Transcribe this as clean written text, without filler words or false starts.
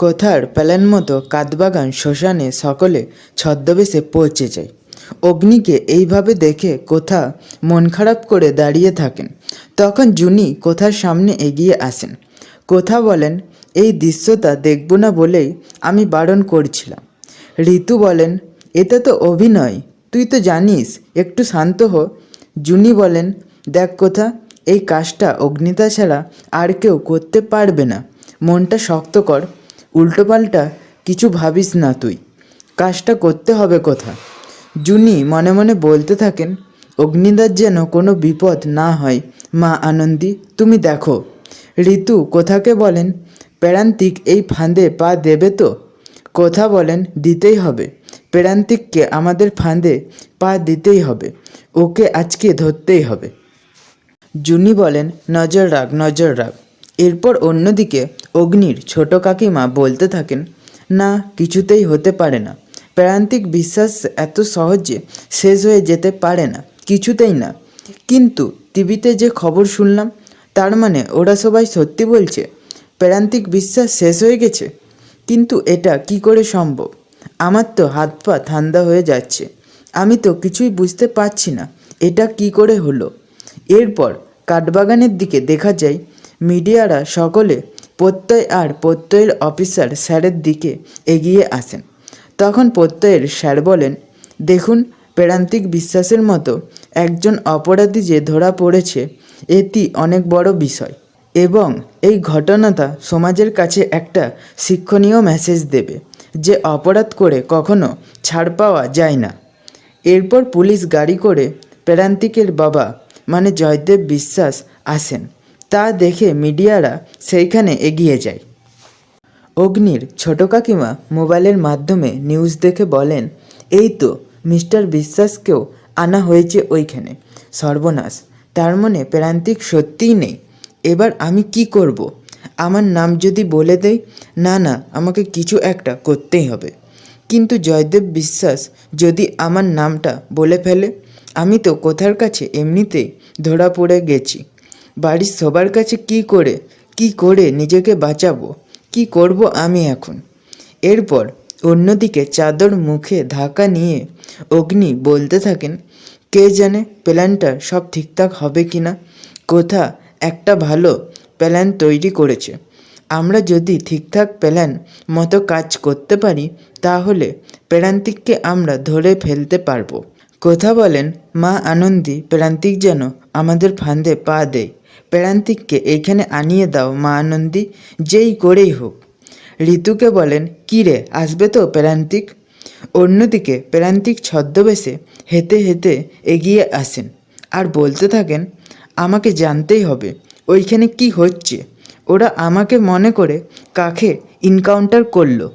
কোথার প্ল্যান মতো কাঠবাগান শ্মশানে সকলে ছদ্মবেশে পৌঁছে যায়। অগ্নিকে এইভাবে দেখে কোথা মন খারাপ করে দাঁড়িয়ে থাকেন। তখন জুনি কোথার সামনে এগিয়ে আসেন। কোথা বলেন, এই দৃশ্যটা দেখব না বলেই আমি বারণ করছিলাম। ঋতু বলেন, এটা তো অভিনয়, তুই তো জানিস, একটু শান্ত হো। জুনি বলেন, দেখ কোথা, এই কাজটা অগ্নিতা ছাড়া আর কেউ করতে পারবে না। মনটা শক্ত কর, উল্টোপাল্টা কিছু ভাবিস না, তুই কাজটা করতে হবে কোথা। জুনি মনে মনে বলতে থাকেন, অগ্নিদার যেন কোনো বিপদ না হয়, মা আনন্দী তুমি দেখো। ঋতু কোথাকে বলেন, প্রান্তিক এই ফাঁদে পা দেবে তো? কোথা বলেন, দিতেই হবে, প্রান্তিককে আমাদের ফাঁদে পা দিতেই হবে, ওকে আজকে ধরতেই হবে। জুনি বলেন, নজর রাখ, নজর রাখ। এরপর অন্যদিকে অগ্নির ছোট কাকিমা বলতে থাকেন, না, কিছুতেই হতে পারে না, প্রান্তিক বিশ্বাস এত সহজে শেষ হয়ে যেতে পারে না, কিছুতেই না। কিন্তু টিভিতে যে খবর শুনলাম, তার মানে ওরা সবাই সত্যি বলছে, প্রান্তিক বিশ্বাস শেষ হয়ে গেছে। কিন্তু এটা কি করে সম্ভব? আমার তো হাত পা ঠান্ডা হয়ে যাচ্ছে, আমি তো কিছুই বুঝতে পারছি না, এটা কি করে হলো। এরপর কাঠবাগানের দিকে দেখা যায় মিডিয়ারা সকলে প্রত্যয় আর প্রত্যয়ের অফিসার স্যারের দিকে এগিয়ে আসেন। তখন প্রত্যয়ের স্যার বলেন, দেখুন, প্রান্তিক বিশ্বাসের মতো একজন অপরাধী যে ধরা পড়েছে, এটি অনেক বড় বিষয় এবং এই ঘটনাটা সমাজের কাছে একটা শিক্ষণীয় মেসেজ দেবে যে অপরাধ করে কখনো ছাড় পাওয়া যায় না। এরপর পুলিশ গাড়ি করে প্রান্তিকের বাবা মানে জয়দেব বিশ্বাস আসেন। তা দেখে মিডিয়ারা সেইখানে এগিয়ে যায়। অগ্নির ছোট কাকিমা মোবাইলের মাধ্যমে নিউজ দেখে বলেন, এই তো মিস্টার বিশ্বাসকেও আনা হয়েছে ওইখানে। সর্বনাশ, তার মনে প্রান্তিক সত্যিই নেই। এবার আমি কি করব? আমার নাম যদি বলে দেই? না না, আমাকে কিছু একটা করতেই হবে। কিন্তু জয়দেব বিশ্বাস যদি আমার নামটা বলে ফেলে? আমি তো কোথার কাছে এমনিতেই ধরা পড়ে গেছি। বাড়ির সবার কাছে কি করে নিজেকে বাঁচাবো? কি করব আমি এখন? এরপর অন্যদিকে চাদর মুখে ঢাকা নিয়ে অগ্নি বলতে থাকেন, কে জানে প্ল্যানটা সব ঠিকঠাক হবে কি না। কোথা একটা ভালো প্ল্যান তৈরি করেছে। আমরা যদি ঠিকঠাক প্ল্যান মতো কাজ করতে পারি, তাহলে প্রান্তিককে আমরা ধরে ফেলতে পারবো। কোথা বলেন, মা আনন্দী প্রান্তিক যেন আমাদের ফাঁদে পা দেয়। প্রান্তিককে এইখানে আনিয়ে দাও মা আনন্দী, যেই করেই হোক। ঋতুকে বলেন, কী রে, আসবে তো প্রান্তিক? অন্যদিকে প্রান্তিক ছদ্মবেশে হেঁটে হেঁটে এগিয়ে আসেন আর বলতে থাকেন, আমাকে জানতেই হবে ওইখানে কি হচ্ছে। ওরা আমাকে মনে করে কাকে এনকাউন্টার করলো।